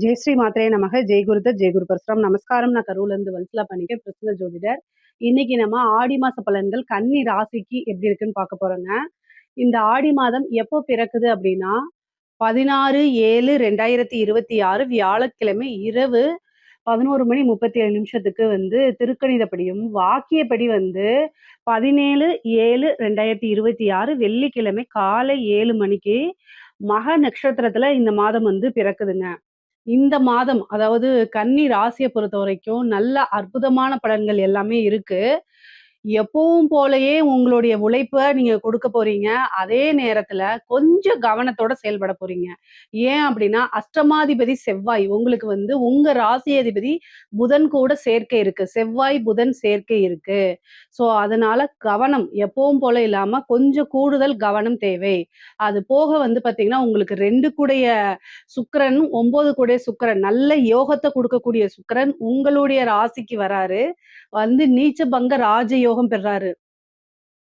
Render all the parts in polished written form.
ஜெய் ஸ்ரீ மாத்ரே நமக. ஜெய் குருதத் ஜெய் குரு பரசுராம். நமஸ்காரம். நான் கரூர்ல இருந்து வல்சலா பண்ணிக்க பிரசன்ன ஜோதிடர். இன்னைக்கு நம்ம ஆடி மாச பலன்கள் கன்னி ராசிக்கு எப்படி இருக்குன்னு பார்க்க போறோங்க. இந்த ஆடி மாதம் எப்போ பிறக்குது அப்படின்னா 16/7/2026 வியாழக்கிழமை இரவு 11:37 வந்து திருக்கணிதப்படியும், வாக்கியப்படி வந்து 17/7/2026 வெள்ளிக்கிழமை காலை 7 மணிக்கு மக நட்சத்திரத்துல இந்த மாதம் வந்து பிறக்குதுங்க. இந்த மாதம் அதாவது கன்னி ராசிய பொறுத்தவரைக்கும் நல்ல அற்புதமான பலன்கள் எல்லாமே இருக்கு. எப்பவும் போலயே உங்களுடைய உழைப்ப நீங்க கொடுக்க போறீங்க. அதே நேரத்துல கொஞ்சம் கவனத்தோட செயல்பட போறீங்க. ஏன் அப்படின்னா, அஷ்டமாதிபதி செவ்வாய் உங்களுக்கு வந்து உங்க ராசி அதிபதி புதன் கூட சேர்க்கை இருக்கு. செவ்வாய், புதன் சேர்க்கை இருக்கு. ஸோ அதனால கவனம் எப்பவும் போல இல்லாம கொஞ்சம் கூடுதல் கவனம் தேவை. அது போக வந்து பார்த்தீங்கன்னா, உங்களுக்கு 2 கூடைய சுக்கிரன், 9 கூடைய சுக்கிரன் நல்ல யோகத்த குடுக்கக்கூடிய சுக்கிரன் உங்களுடைய ராசிக்கு வராரு. வந்து நீச்ச பங்க ராஜயோகம் பெறாரு.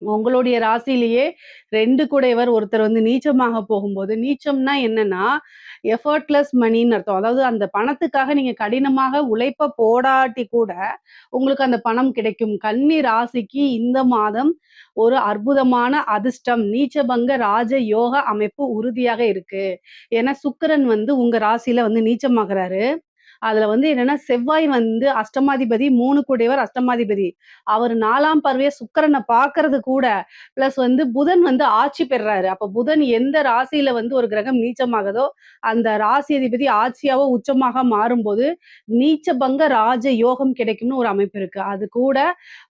உங்களுடைய ராசியிலேயே 2 கூடையவர் ஒருத்தர் வந்து நீச்சமாக போகும்போது, நீச்சம்னா என்னன்னா, எஃபர்ட்லெஸ் மனின்னு அர்த்தம். அதாவது அந்த பணத்துக்காக நீங்க கடினமாக உழைப்ப போடாட்டி கூட, உங்களுக்கு அந்த பணம் கிடைக்கும். கன்னி ராசிக்கு இந்த மாதம் ஒரு அற்புதமான அதிர்ஷ்டம், நீச்சபங்க ராஜ யோக அமைப்பு உறுதியாக இருக்கு. ஏன்னா சுக்கிரன் வந்து உங்க ராசியில வந்து நீச்சமாகுறாரு. அதுல வந்து என்னன்னா, செவ்வாய் வந்து அஷ்டமாதிபதி, 3 கூடையவர் அஷ்டமாதிபதி. அவர் 4ஆம் பார்வையா சுக்கிரன பார்க்கறது கூட, பிளஸ் வந்து புதன் வந்து ஆட்சி பெறுறாரு. அப்ப புதன் எந்த ராசியில வந்து ஒரு கிரகம் நீச்சமாகுதோ, அந்த ராசி அதிபதி ஆட்சியாவோ, உச்சமாக மாறும்போது, நீச்ச பங்க ராஜ யோகம் கிடைக்கும்னு ஒரு அமைப்பு இருக்கு. அது கூட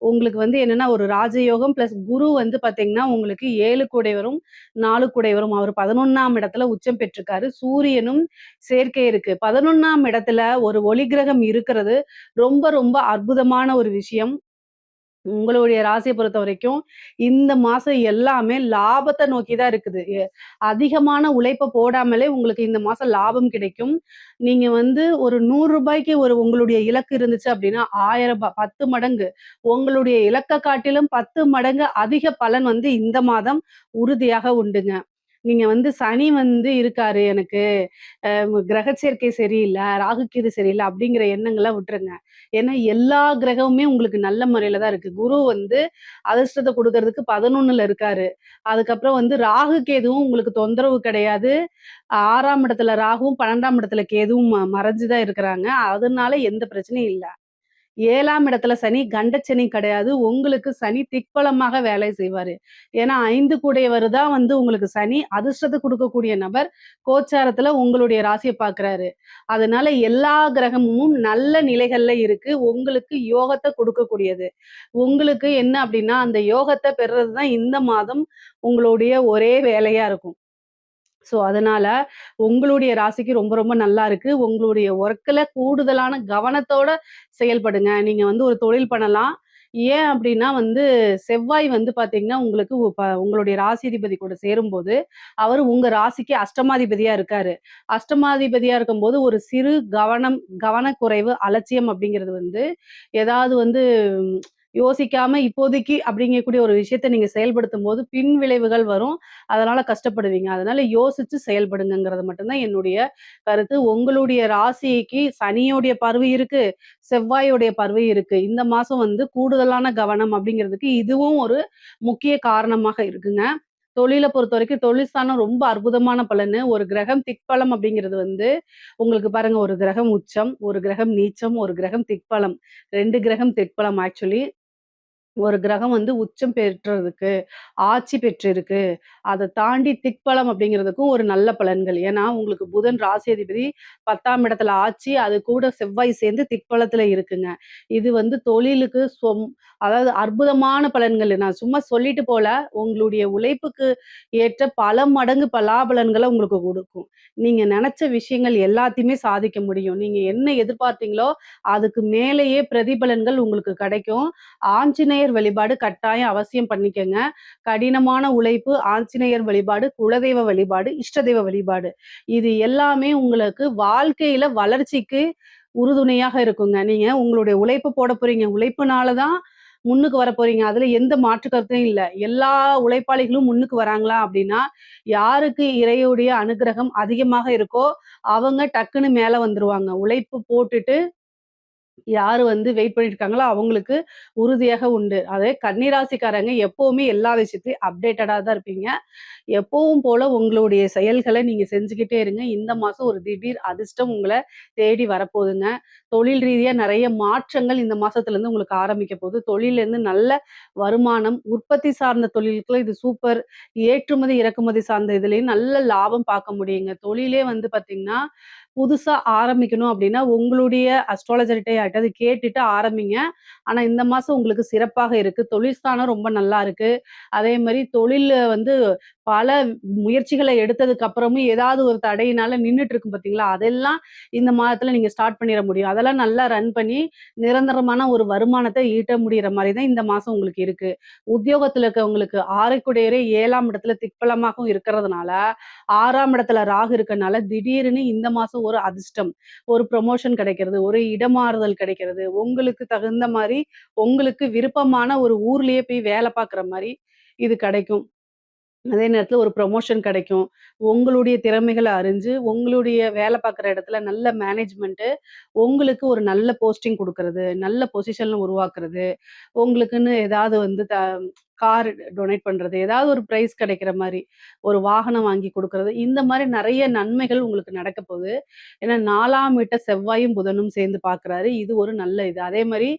உங்களுக்கு வந்து என்னன்னா, ஒரு ராஜயோகம் பிளஸ் குரு வந்து பார்த்தீங்கன்னா, உங்களுக்கு 7 கூடையவரும், 4 கூடையவரும். அவர் 11ஆம் இடத்துல உச்சம் பெற்றிருக்காரு. சூரியனும் சேர்க்கை இருக்கு. 11ஆம் இடத்துல ஒரு ஒளி கிரகம் இருக்கிறது ரொம்ப ரொம்ப அற்புதமான ஒரு விஷயம். உங்களுடைய ராசிய பொறுத்தவரைக்கும், இந்த மாசம் எல்லாமே லாபத்த நோக்கி தான் இருக்குது. அதிகமான உழைப்ப போடாமலே உங்களுக்கு இந்த மாசம் லாபம் கிடைக்கும். நீங்க வந்து ஒரு ரூ. 100க்கு ஒரு உங்களுடைய இலக்கு இருந்துச்சு அப்படின்னா, ரூ. 1000 10 மடங்கு. உங்களுடைய இலக்க காட்டிலும் 10 மடங்கு அதிக பலன் வந்து இந்த மாதம் உறுதியாக உண்டுங்க. நீங்க வந்து சனி வந்து இருக்காரு எனக்கு, கிரக சேர்க்கை சரியில்ல, ராகு கேது சரியில்ல அப்படிங்கிற எண்ணங்கள விட்டுருங்க. ஏன்னா எல்லா கிரகமுமே உங்களுக்கு நல்ல முறையில தான் இருக்கு. குரு வந்து அதிர்ஷ்டத்த குடுக்கறதுக்கு 11ல இருக்காரு. அதுக்கப்புறம் வந்து ராகு கேதுவும் உங்களுக்கு தொந்தரவு கிடையாது. 6ஆம் இடத்துல ராகுவும், 12ஆம் இடத்துல கேதுவும் மறைஞ்சு தான் இருக்கிறாங்க. அதனால எந்த பிரச்சனையும் இல்ல. 7ஆம் இடத்துல சனி கண்டச்சனி கிடையாது. உங்களுக்கு சனி திக்பலமாக வேலை செய்வாரு. ஏன்னா 5 கூடையவர் தான் வந்து உங்களுக்கு சனி அதிர்ஷ்டத்த குடுக்கக்கூடிய நபர். கோச்சாரத்துல உங்களுடைய ராசிய பார்க்கிறாரு. அதனால எல்லா கிரகமும் நல்ல நிலைகள்ல இருக்கு. உங்களுக்கு யோகத்த குடுக்கக்கூடியது. உங்களுக்கு என்ன அப்படின்னா, அந்த யோகத்த பெறுறது தான் இந்த மாதம் உங்களுடைய ஒரே வேலையா இருக்கும். ஸோ, அதனால உங்களுடைய ராசிக்கு ரொம்ப ரொம்ப நல்லா இருக்கு. உங்களுடைய ஒர்க்ல கூடுதலான கவனத்தோட செயல்படுங்க. நீங்க வந்து ஒரு தொழில் பண்ணலாம். ஏன் அப்டின்னா வந்து செவ்வாய் வந்து பார்த்தீங்கன்னா, உங்களுக்கு உங்களுடைய ராசிதிபதி கூட சேரும்போது, அவரு உங்க ராசிக்கு அஷ்டமாதிபதியா இருக்காரு. அஷ்டமாதிபதியா இருக்கும்போது ஒரு சிறு கவனக்குறைவு, அலட்சியம் அப்டிங்கிறது வந்து ஏதாவது வந்து யோசிக்காம இப்போதைக்கு அப்படிங்கக்கூடிய ஒரு விஷயத்த நீங்க செயல்படுத்தும்போது பின் விளைவுகள் வரும். அதனால கஷ்டப்படுவீங்க. அதனால யோசிச்சு செயல்படுங்கங்கிறது மட்டும் தான் என்னுடைய கருத்து. உங்களுடைய ராசிக்கு சனியோடைய பார்வை இருக்கு, செவ்வாயோடைய பார்வை இருக்கு. இந்த மாசம் வந்து கூடுதலான கவனம் அப்படிங்கிறதுக்கு இதுவும் ஒரு முக்கிய காரணமாக இருக்குங்க. தொழில பொறுத்தவரைக்கும் தொழில் ஸ்தானம் ரொம்ப அற்புதமான பலனு. ஒரு கிரகம் திக்பலம் அப்படிங்கிறது வந்து உங்களுக்கு பாருங்க, ஒரு கிரகம் உச்சம், ஒரு கிரகம் நீச்சம், ஒரு கிரகம் திக்பலம். 2 கிரகம் திக்பலம் ஆக்சுவலி. ஒரு கிரகம் வந்து உச்சம் பெற்றதுக்கு, ஆட்சி பெற்றிருக்கு. அத தாண்டி திக்பலம் அப்படிங்கிறதுக்கும் ஒரு நல்ல பலன்கள். ஏன்னா, உங்களுக்கு புதன் ராசி அதிபதி 10ஆம் இடத்துல ஆட்சி, அது கூட செவ்வாய் சேர்ந்து திக்பலத்துல இருக்குங்க. இது வந்து தொழிலுக்கு அதாவது அற்புதமான பலன்கள். நான் சும்மா சொல்லிட்டு போல, உங்களுடைய உழைப்புக்கு ஏற்ற பல மடங்கு பலாபலன்கள உங்களுக்கு குடுக்கும். நீங்க நெனச்ச விஷயங்கள் எல்லாத்தையுமே சாதிக்க முடியும். நீங்க என்ன எதிர்பார்த்தீங்களோ, அதுக்கு மேலேயே பிரதிபலன்கள் உங்களுக்கு கிடைக்கும். ஆஞ்சநேயர் வழிபாடு கட்டாயம் அவசியம் பண்ணிக்கங்க. கடினமான உழைப்பு, ஆஞ்சநேயர் வழிபாடு, குலதெய்வ வழிபாடு, இஷ்ட தெய்வ வழிபாடு. இது எல்லாமே உங்களுக்கு வாழ்க்கையில வளர்ச்சிக்கு உறுதுணையாக இருக்குங்க. நீங்க உங்களுடைய உழைப்பு போட போறீங்க. உழைப்புனால தான் முன்னுக்கு வரப்போறீங்க. அதுல எந்த மாற்று கருத்தும் இல்ல. எல்லா உழைப்பாளிகளும் முன்னுக்கு வராங்களா அப்படின்னா, யாருக்கு இறைவனுடைய அனுக்கிரகம் அதிகமாக இருக்கோ, அவங்க டக்குன்னு மேல வந்துருவாங்க. உழைப்பு போட்டுட்டு யாரு வந்து வெயிட் பண்ணிட்டு இருக்காங்களோ, அவங்களுக்கு உறுதியாக உண்டு. அதே கன்னிராசிக்காரங்க எப்பவுமே எல்லா விஷயத்திலயும் அப்டேட்டடா தான் இருப்பீங்க. எப்பவும் போல உங்களுடைய செயல்கள நீங்க செஞ்சுகிட்டே இருங்க. இந்த மாசம் ஒரு திடீர் அதிர்ஷ்டம் உங்கள தேடி வரப்போதுங்க. தொழில் ரீதியா நெறைய மாற்றங்கள் இந்த மாசத்துலருந்து உங்களுக்கு ஆரம்பிக்க போது. தொழில்லேருந்து நல்ல வருமானம், உற்பத்தி சார்ந்த தொழிலுக்குலாம் இது சூப்பர். ஏற்றுமதி, இறக்குமதி சார்ந்த இதுலயும் நல்ல லாபம் பார்க்க முடியுங்க. தொழிலே வந்து பார்த்தீங்கன்னா, புதுசா ஆரம்பிக்கணும் அப்டின்னா, உங்களுடைய அஸ்ட்ராலஜர்ட்ட யார்ட்டயாவது கேட்டுட்டு ஆரம்பிங்க. ஆனா இந்த மாசம் உங்களுக்கு சிறப்பாக இருக்கு. தொழில் ஸ்தானம் ரொம்ப நல்லா இருக்கு. அதே மாரி தொழில்ல வந்து பல முயற்சிகள எடுத்ததுக்கு அப்புறமும் ஏதாவது ஒரு தடையினால நின்னுட்டு இருக்கும் பார்த்தீங்களா? அதெல்லாம் இந்த மாதத்துல நீங்க ஸ்டார்ட் பண்ணிற முடியும். அதெல்லாம் நல்லா ரன் பண்ணி நிரந்தரமான ஒரு வருமானத்த ஈட்ட முடியிற மாரி தான் இந்த மாசம் உங்களுக்கு இருக்கு. உத்தியோகத்துல இருக்கவங்களுக்கு 6க்குடையவரே 7ஆம் இடத்துல திக்பலமாகவும் இருக்கிறதுனால, 6ஆம் இடத்துல ராகு இருக்கனால திடீர்னு இந்த மாசம் ஒரு அதிர்ஷ்டம், ஒரு ப்ரமோஷன் கிடைக்கிறது, ஒரு இடமாறுதல் கிடைக்கிறது, உங்களுக்கு தகுந்த மாரி உங்களுக்கு விருப்பமான ஒரு ஊர்லயே போய் வேல பார்க்குற மாரி இது கிடைக்கும். அதே நேரத்துல ஒரு ப்ரமோஷன் கிடைக்கும். உங்களுடைய திறமைகள அறிஞ்சு, உங்களுடைய வேலை பார்க்குற இடத்துல நல்ல மேனேஜ்மென்ட்டு, உங்களுக்கு ஒரு நல்ல போஸ்டிங் குடுக்குறது, நல்ல பொசிஷன்ல உருவாக்குறது, உங்களுக்குன்னு ஏதாவது வந்து கார் டொனேட் பண்றது, ஏதாவது ஒரு பிரைஸ் கிடைக்கிற மாரி, ஒரு வாகனம் வாங்கி குடுக்குறது, இந்த மாரி நெறைய நன்மைகள் உங்களுக்கு நடக்க போது. ஏன்னா 4ஆம் வீட்ட செவ்வாயும், புதனும் சேர்ந்து பார்க்குறாரு. இது ஒரு நல்ல இது. அதே மாரி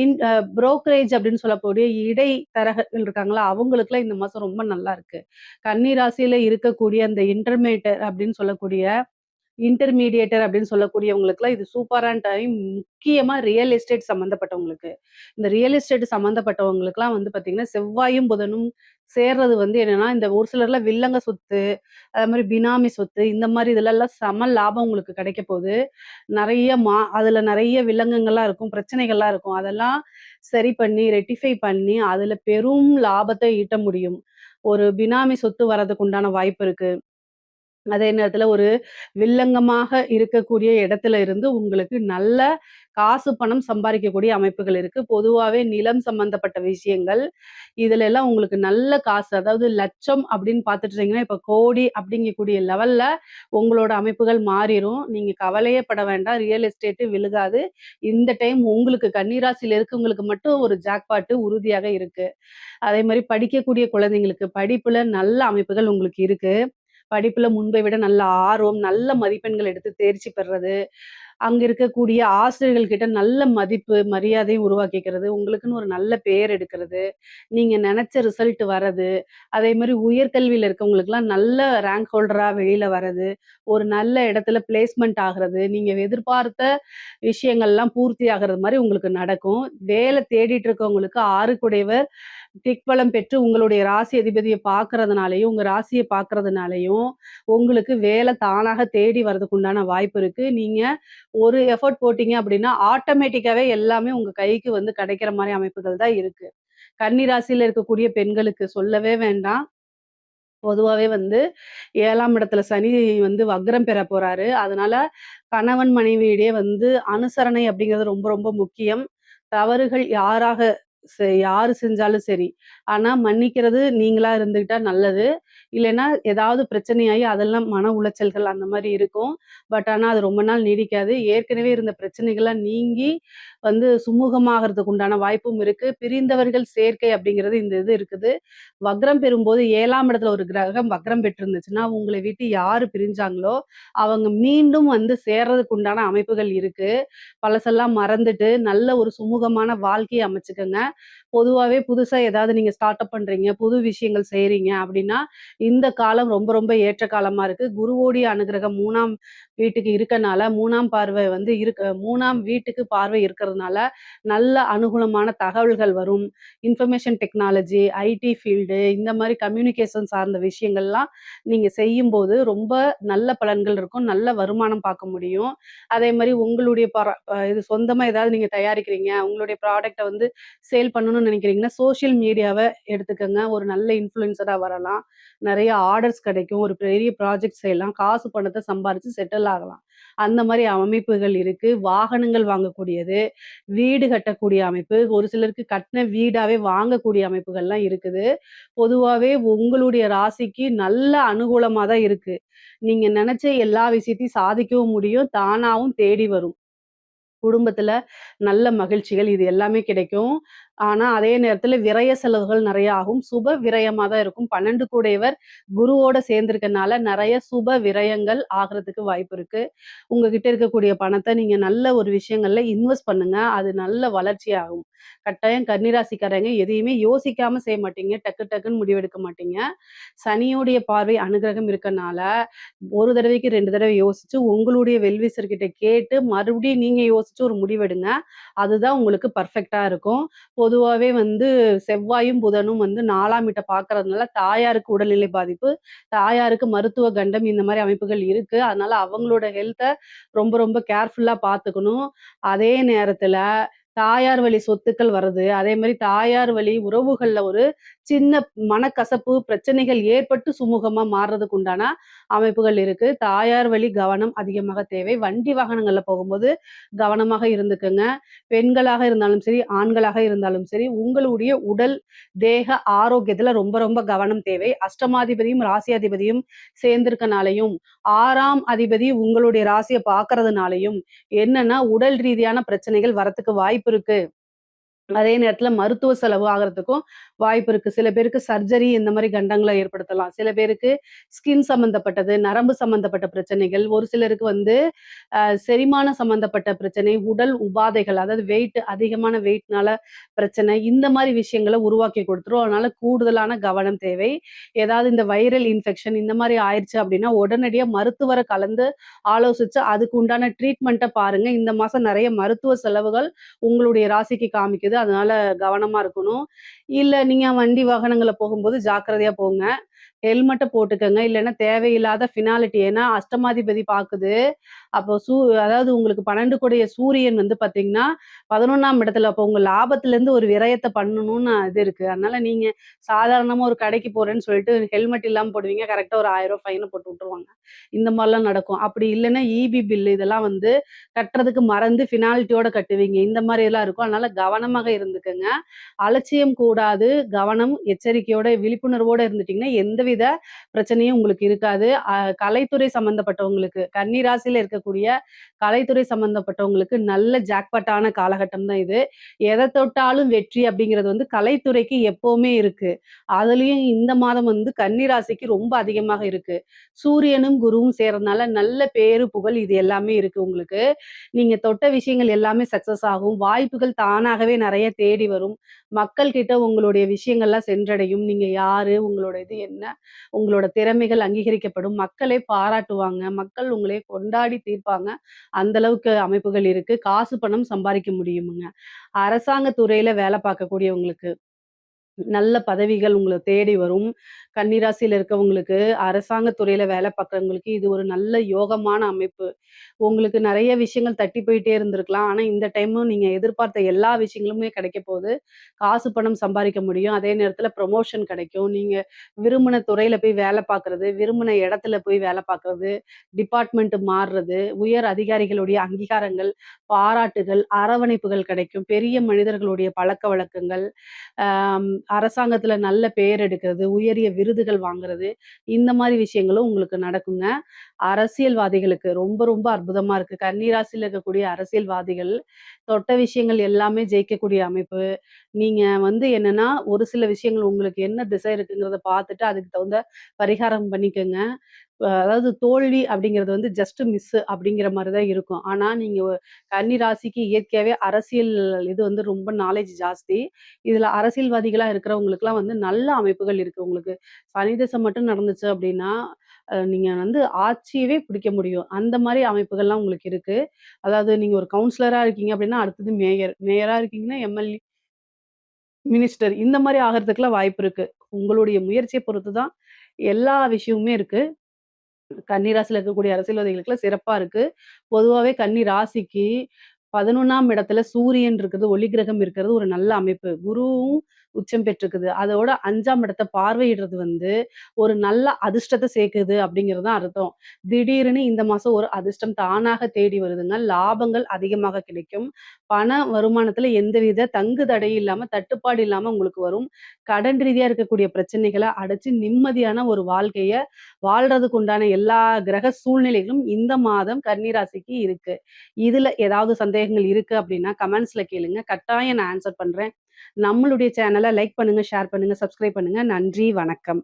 இன் அ புரோக்கரேஜ் அப்படின்னு சொல்லக்கூடிய இடைத்தரகர்கள் இருக்காங்களா, அவங்களுக்கெல்லாம் இந்த மாசம் ரொம்ப நல்லா இருக்கு. கன்னி ராசியில இருக்கக்கூடிய அந்த இன்டர்மீடியேட்டர் அப்படின்னு சொல்லக்கூடியவங்களுக்குலாம் இது சூப்பரான டைம். முக்கியமா ரியல் எஸ்டேட் சம்மந்தப்பட்டவங்களுக்கு. இந்த ரியல் எஸ்டேட் சம்மந்தப்பட்டவங்களுக்குலாம் வந்து பார்த்தீங்கன்னா, செவ்வாயும், புதனும் சேர்றது வந்து என்னன்னா, இந்த ஒரு சிலர்லாம் வில்லங்க சொத்து, அது மாரி பினாமி சொத்து, இந்த மாரி இதுலலாம் செம லாபம் உங்களுக்கு கிடைக்க போது. அதுல நெறைய வில்லங்கங்கள்லாம் இருக்கும், பிரச்சனைகள்லாம் இருக்கும். அதெல்லாம் சரி பண்ணி, ரெக்டிஃபை பண்ணி, அதுல பெரும் லாபத்த ஈட்ட முடியும். ஒரு பினாமி சொத்து வரதுக்கு உண்டான வாய்ப்பு இருக்கு. அதே நேரத்துல ஒரு வில்லங்கமாக இருக்கக்கூடிய இடத்துல இருந்து உங்களுக்கு நல்ல காசு, பணம் சம்பாரிக்கக்கூடிய அமைப்புகள் இருக்கு. பொதுவாவே நிலம் சம்பந்தப்பட்ட விஷயங்கள், இதுல எல்லாம் உங்களுக்கு நல்ல காசு, அதாவது லட்சம் அப்படின்னு பார்த்துட்டீங்கன்னா, இப்ப கோடி அப்படிங்கக்கூடிய லெவல்ல உங்களோட அமைப்புகள் மாறிரும். நீங்க கவலையே பட வேண்டாம். ரியல் எஸ்டேட் விழுகாது. இந்த டைம் உங்களுக்கு கன்னிராசியில இருக்கவங்களுக்கு மட்டும் ஒரு ஜாக்பாட் உறுதியாக இருக்கு. அதே மாரி படிக்கக்கூடிய குழந்தைங்களுக்கு படிப்புல நல்ல அமைப்புகள் உங்களுக்கு இருக்கு. படிப்புல முன்பை விட நல்ல ஆர்வம், நல்ல மதிப்பெண்கள் எடுத்து தேர்ச்சி பெறுறது, அங்க இருக்கக்கூடிய ஆசிரியர்கள் கிட்ட நல்ல மதிப்பு, மரியாதையும் உருவாக்கிக்கிறது, உங்களுக்குன்னு ஒரு நல்ல பெயர் எடுக்கிறது, நீங்க நெனச்ச ரிசல்ட் வரது, அதே மாரி உயர்கல்வியில இருக்கவங்களுக்கெல்லாம் நல்ல ரேங்க் ஹோல்டரா வெளியில வரது, ஒரு நல்ல இடத்துல பிளேஸ்மென்ட் ஆகுறது, நீங்க எதிர்பார்த்த விஷயங்கள்லாம் பூர்த்தி ஆகுறது மாரி உங்களுக்கு நடக்கும். வேலை தேடிட்டு இருக்கவங்களுக்கு 6க்குடையவர் திக்பலம் பெற்று உங்களுடைய ராசி அதிபதிய பார்க்கறதுனாலயும், உங்க ராசிய பார்க்கறதுனாலயும், உங்களுக்கு வேலை தானாக தேடி வரதுக்கு உண்டான வாய்ப்பு இருக்கு. நீங்க ஒரு எஃபோர்ட் போட்டீங்க அப்படின்னா, ஆட்டோமேட்டிக்காவே எல்லாமே உங்க கைக்கு வந்து கிடைக்கிற மாரி அமைப்புகள் தான் இருக்கு. கன்னி ராசியில இருக்கக்கூடிய பெண்களுக்கு சொல்லவே வேண்டாம். பொதுவாவே வந்து 7ஆம் இடத்துல சனி வந்து வக்ரம் பெற போறாரு. அதனால கணவன் மனைவியிடையே வந்து அனுசரணை அப்படிங்கிறது ரொம்ப ரொம்ப முக்கியம். தவறுகள் யாரு செஞ்சாலும் சரி. ஆனா மன்னிக்கிறது நீங்களா இருந்துக்கிட்டா நல்லது. இல்லைன்னா ஏதாவது பிரச்சனையாகி அதெல்லாம் மன உளைச்சல்கள் அந்த மாரி இருக்கும். ஆனா அது ரொம்ப நாள் நீடிக்காது. ஏற்கனவே இருந்த பிரச்சனைகள்லாம் நீங்கி வந்து சுமூகமாகறதுக்கு உண்டான வாய்ப்பும் இருக்கு. பிரிந்தவர்கள் சேர்க்கை அப்படிங்கிறது இந்த இது இருக்குது. வக்ரம் பெறும்போது 7ஆம் இடத்துல ஒரு கிரகம் வக்ரம் பெற்றிருந்துச்சுன்னா, உங்கள விட்டு யாரு பிரிஞ்சாங்களோ, அவங்க மீண்டும் வந்து சேர்றதுக்கு உண்டான அமைப்புகள் இருக்கு. பழசெல்லாம் மறந்துட்டு, நல்ல ஒரு சுமூகமான வாழ்க்கைய அமைச்சுக்கங்க. பொதுவாவே புதுசா ஏதாவது நீங்க ஸ்டார்ட் அப் பண்றீங்க, புது விஷயங்கள் செய்றீங்க அப்படின்னா, இந்த காலம் ரொம்ப ரொம்ப ஏற்ற காலமா இருக்கு. குருவோடைய அனுகிரகம் 3ஆம் வீட்டுக்கு இருக்கனால, 3ஆம் வீட்டுக்கு பார்வை இருக்கிறதுனால, நல்ல அனுகூலமான தகவல்கள் வரும். இன்ஃபர்மேஷன் டெக்னாலஜி, ஐடி ஃபீல்டு இந்த மாரி கம்யூனிகேஷன் சார்ந்த விஷயங்கள்லாம் நீங்க செய்யும்போது, ரொம்ப நல்ல பலன்கள் இருக்கும். நல்ல வருமானம் பார்க்க முடியும். அதே மாரி உங்களுடைய இது சொந்தமா ஏதாவது நீங்க தயாரிக்கிறீங்க, உங்களுடைய ப்ராடக்ட்ட வந்து சேல் பண்ணணும்னு நினைக்கிறீங்கன்னா, சோசியல் மீடியாவ எடுத்துக்கங்க. ஒரு நல்ல இன்ஃப்ளூயன்சரா வரலாம். நெறைய ஆர்டர்ஸ் கிடைக்கும். ஒரு பெரிய ப்ராஜெக்ட் செய்யலாம். காசு பணத்த சம்பாரிச்சு செட்டில் ஆகலாம். அந்த மாரி அமைப்புகள் இருக்கு. வாகனங்கள் வாங்கக்கூடியது, வீடு கட்டக்கூடிய அமைப்பு, ஒரு சிலருக்கு கட்டுன வீடாவே வாங்கக்கூடிய அமைப்புகள்லாம் இருக்குது. பொதுவாவே உங்களுடைய ராசிக்கு நல்ல அனுகூலமா தான் இருக்கு. நீங்க நெனச்ச எல்லா விஷயத்தையும் சாதிக்கவும் முடியும். தானாவும் தேடி வரும். குடும்பத்துல நல்ல மகிழ்ச்சிகள் இது எல்லாமே கிடைக்கும். ஆனா, அதே நேரத்துல விரய செலவுகள் நெறைய ஆகும். சுப விரயமா தான் இருக்கும். 12 கூடையவர் குருவோட சேர்ந்திருக்கனால நெறைய சுப விரயங்கள் ஆகுறதுக்கு வாய்ப்பு இருக்கு. உங்ககிட்ட இருக்கக்கூடிய பணத்த நீங்க நல்ல ஒரு விஷயங்கள்ல இன்வெஸ்ட் பண்ணுங்க. அது நல்ல வளர்ச்சியாகும். கட்டாயம் கன்னிராசிக்காரங்க எதையுமே யோசிக்காம செய்ய மாட்டீங்க. டக்கு டக்குன்னு முடிவெடுக்க மாட்டீங்க. சனியோடைய பார்வை அனுகிரகம் இருக்கனால, ஒரு தடவைக்கு 2 தடவை யோசிச்சு, உங்களுடைய வெல்விஷர் கிட்ட கேட்டு, மறுபடியும் நீங்க யோசிச்சு ஒரு முடிவெடுங்க. அதுதான் உங்களுக்கு பெர்ஃபெக்ட்டா இருக்கும். பொதுவாவே வந்து செவ்வாயும், புதனும் வந்து 4ஆம் வீட்ட பார்க்கறதுனால, தாயாருக்கு உடல்நிலை பாதிப்பு, தாயாருக்கு மருத்துவ கண்டம் இந்த மாரி அமைப்புகள் இருக்கு. அதனால அவங்களோட ஹெல்த்த ரொம்ப ரொம்ப கேர்ஃபுல்லா பார்த்துக்கணும். அதே நேரத்துல தாயார் வழி சொத்துக்கள் வர்றது, அதே மாரி தாயார் வழி உறவுகள்ல ஒரு சின்ன மனக்கசப்பு, பிரச்சனைகள் ஏற்பட்டு சுமூகமா மாறுறதுக்கு உண்டான அமைப்புகள் இருக்கு. தாயார் வழி கவனம் அதிகமாக தேவை. வண்டி வாகனங்கள்ல போகும்போது கவனமாக இருந்துக்கங்க. பெண்களாக இருந்தாலும் சரி, ஆண்களாக இருந்தாலும் சரி, உங்களுடைய உடல், தேக ஆரோக்கியத்துல ரொம்ப ரொம்ப கவனம் தேவை. அஷ்டமாதிபதியும், ராசியாதிபதியும் சேர்ந்திருக்கனாலயும், 6ஆம் அதிபதி உங்களுடைய ராசிய பார்க்கறதுனாலயும் என்னன்னா, உடல் ரீதியான பிரச்சனைகள் வரத்துக்கு வாய்ப்பு இருக்கு. அதே நேரத்துல மருத்துவ செலவு ஆகுறதுக்கும் வாய்ப்பு இருக்கு. சில பேருக்கு சர்ஜரி இந்த மாரி கண்டங்கள ஏற்படுத்தலாம். சில பேருக்கு ஸ்கின் சம்மந்தப்பட்டது, நரம்பு சம்மந்தப்பட்ட பிரச்சனைகள், ஒரு சிலருக்கு வந்து செரிமானம் சம்மந்தப்பட்ட பிரச்சனை, உடல் உபாதைகள் அதாவது அதிகமான வெயிட்னால பிரச்சனை, இந்த மாரி விஷயங்கள உருவாக்கி குடுத்துரும். அதனால கூடுதலான கவனம் தேவை. ஏதாவது இந்த வைரல் இன்ஃபெக்ஷன் இந்த மாரி ஆயிருச்சு அப்டின்னா, உடனடியா மருத்துவர கலந்து ஆலோசிச்சு அதுக்கு உண்டான ட்ரீட்மெண்ட்ட பாருங்க. இந்த மாசம் நெறைய மருத்துவ செலவுகள் உங்களுடைய ராசிக்கு காமிக்குது. அதனால கவனமா இருக்கணும். இல்ல நீங்க வண்டி வாகனங்கள்ல போகும்போது ஜாக்கிரதையா போங்க. ஹெல்மெட்ட போட்டுக்கங்க. இல்லன்னா தேவையில்லாத ஃபினாலிட்டி ஏன்னா அஷ்டமாதிபதி பாக்குது. அப்போ அதாவது உங்களுக்கு 12 கூடிய சூரியன் வந்து பாத்தீங்கன்னா, 11ஆம் இடத்துல அப்போ உங்க லாபத்திலேருந்து ஒரு விரயத்த பண்ணணும்னு இது இருக்கு. அதனால நீங்க சாதாரணமா ஒரு கடைக்கு போறேன்னு சொல்லிட்டு ஹெல்மெட் இல்லாம போடுவீங்க. கரெக்ட்டா ஒரு ரூ. 1000 ஃபைன போட்டு விட்டுருவாங்க. இந்த மாரிலாம் நடக்கும். அப்படி இல்லன்னா ஈபி பில் இதெல்லாம் வந்து கட்டுறதுக்கு மறந்து ஃபினாலிட்டியோட கட்டுவீங்க. இந்த மாரியெல்லாம் இருக்கும். அதனால கவனமாக இருந்துக்கங்க. அலட்சியம் கூடாது. கவனம், எச்சரிக்கையோட, விழிப்புணர்வோட இருந்துட்டீங்கன்னா, எந்தவித பிரச்சனையும் உங்களுக்கு இருக்காது. கலைத்துறை சம்மந்தப்பட்டவங்களுக்கு, கன்னி ராசியில இருக்கக்கூடிய கலைத்துறை சம்மந்தப்பட்டவங்களுக்கு நல்ல ஜாக்பாட்டான காலகட்டம் தான் இது. எத தொட்டாலும் வெற்றி அப்படிங்கிறது வந்து கலைத்துறைக்கு எப்பவுமே இருக்கு. அதுலயும் இந்த மாதம் வந்து கன்னி ராசிக்கு ரொம்ப அதிகமாக இருக்கு. சூரியனும், குருவும் சேர்றதுனால நல்ல பேரு, புகழ் இது எல்லாமே இருக்கு உங்களுக்கு. நீங்க தொட்ட விஷயங்கள் எல்லாமே சக்சஸ் ஆகும். வாய்ப்புகள் தானாகவே நெறைய தேடி வரும். மக்கள் கிட்ட உங்களுடைய விஷயங்கள்லாம் சென்றடையும். நீங்க யாரு? உங்களோட இது என்ன? உங்களோட திறமைகள் அங்கீகரிக்கப்படும். மக்களே பாராட்டுவாங்க. மக்கள் உங்களை கொண்டாடி தீர்ப்பாங்க. அந்த அளவுக்கு அமைப்புகள் இருக்கு. காசு, பணம் சம்பாரிக்க முடியுமுங்க. அரசாங்க துறையில வேலை பார்க்கக்கூடியவங்களுக்கு நல்ல பதவிகள் உங்கள தேடி வரும். கன்னிராசியில இருக்கவங்களுக்கு, அரசாங்க துறையில வேலை பார்க்குறவங்களுக்கு இது ஒரு நல்ல யோகமான அமைப்பு. உங்களுக்கு நெறைய விஷயங்கள் தட்டி போயிட்டே இருந்திருக்கலாம். ஆனா, இந்த டைமும் நீங்க எதிர்பார்த்த எல்லா விஷயங்களுமே கிடைக்க போது. காசு, பணம் சம்பாரிக்க முடியும். அதே நேரத்தில ப்ரமோஷன் கிடைக்கும். நீங்க விரும்பின துறையில போய் வேலை பார்க்குறது, விரும்பின இடத்துல போய் வேலை பார்க்குறது, டிபார்ட்மெண்ட் மாறுறது, உயர் அதிகாரிகளுடைய அங்கீகாரங்கள், பாராட்டுகள், அரவணைப்புகள் கிடைக்கும். பெரிய மனிதர்களுடைய பழக்கவழக்கங்கள், அரசாங்கத்தில நல்ல பெயர் எடுக்கிறது, உயரிய விருதுகள் வாங்குறது, இந்த மாரி விஷயங்களும் உங்களுக்கு நடக்குங்க. அரசியல்வாதிகளுக்கு ரொம்ப ரொம்ப அற்புதமா இருக்கு. கன்னி ராசியில இருக்கக்கூடிய அரசியல்வாதிகள், தொட்ட விஷயங்கள் எல்லாமே ஜெயிக்கக்கூடிய அமைப்பு. நீங்க வந்து என்னன்னா, ஒரு சில விஷயங்கள் உங்களுக்கு என்ன திசை இருக்குங்கிறத பார்த்துட்டு, அதுக்கு தகுந்த பரிகாரம் பண்ணிக்கங்க. அதாவது தோல்வி அப்படிங்கிறது வந்து ஜஸ்ட் மிஸ் அப்படிங்கிற மாரி தான் இருக்கும். ஆனா, நீங்க கன்னி ராசிக்கு இயற்கையாவே அரசியல் இது வந்து ரொம்ப நாலேட்ஜ் ஜாஸ்தி. இதுல அரசியல்வாதிகளா இருக்கிறவங்களுக்குலாம் வந்து நல்ல அமைப்புகள் இருக்கு உங்களுக்கு. சனி தசை மட்டும் நடந்துச்சு அப்படின்னா, நீங்க வந்து ஆட்சியவே பிடிக்க முடியும். அந்த மாரி அமைப்புகள்லாம் உங்களுக்கு இருக்கு. அதாவது நீங்க ஒரு கவுன்சிலரா இருக்கீங்க அப்படின்னா, அடுத்தது மேயர். மேயரா இருக்கீங்கன்னா எம்எல்ஏ, மினிஸ்டர் இந்த மாரி ஆகறதுக்குலாம் வாய்ப்பு இருக்கு. உங்களுடைய முயற்சிய பொறுத்து தான் எல்லா விஷயமுமே இருக்கு. கன்னி ராசியில இருக்கக்கூடிய அரசியல்வாதிகளுக்குலாம் சிறப்பா இருக்கு. பொதுவாவே கன்னி ராசிக்கு 11ஆம் இடத்துல சூரியன் இருக்கிறது, ஒளி கிரகம் இருக்கிறது ஒரு நல்ல அமைப்பு. குருவும் உச்சம் பெற்றிருக்குது. அதோட 5ஆம் இடத்த பார்வையிடுறது வந்து ஒரு நல்ல அதிர்ஷ்டத்த சேர்க்குது அப்படிங்கிறது தான் அர்த்தம். திடீர்னு இந்த மாசம் ஒரு அதிர்ஷ்டம் தானாக தேடி வருதுங்க. லாபங்கள் அதிகமாக கிடைக்கும். பண வருமானத்துல எந்தவித தங்கு தடை இல்லாம, தட்டுப்பாடு இல்லாம உங்களுக்கு வரும். கடன் ரீதியா இருக்கக்கூடிய பிரச்சனைகள அடைச்சு நிம்மதியான ஒரு வாழ்க்கைய வாழ்றதுக்கு உண்டான எல்லா கிரக சூழ்நிலைகளும் இந்த மாதம் கன்னி ராசிக்கு இருக்கு. இதுல ஏதாவது சந்தேகங்கள் இருக்கு அப்படின்னா, கமெண்ட்ஸ்ல கேளுங்க. கட்டாயம் நான் ஆன்ஸர் பண்றேன். நம்மளுடைய சேனல லைக் பண்ணுங்க, ஷேர் பண்ணுங்க, சப்ஸ்கிரைப் பண்ணுங்க. நன்றி, வணக்கம்.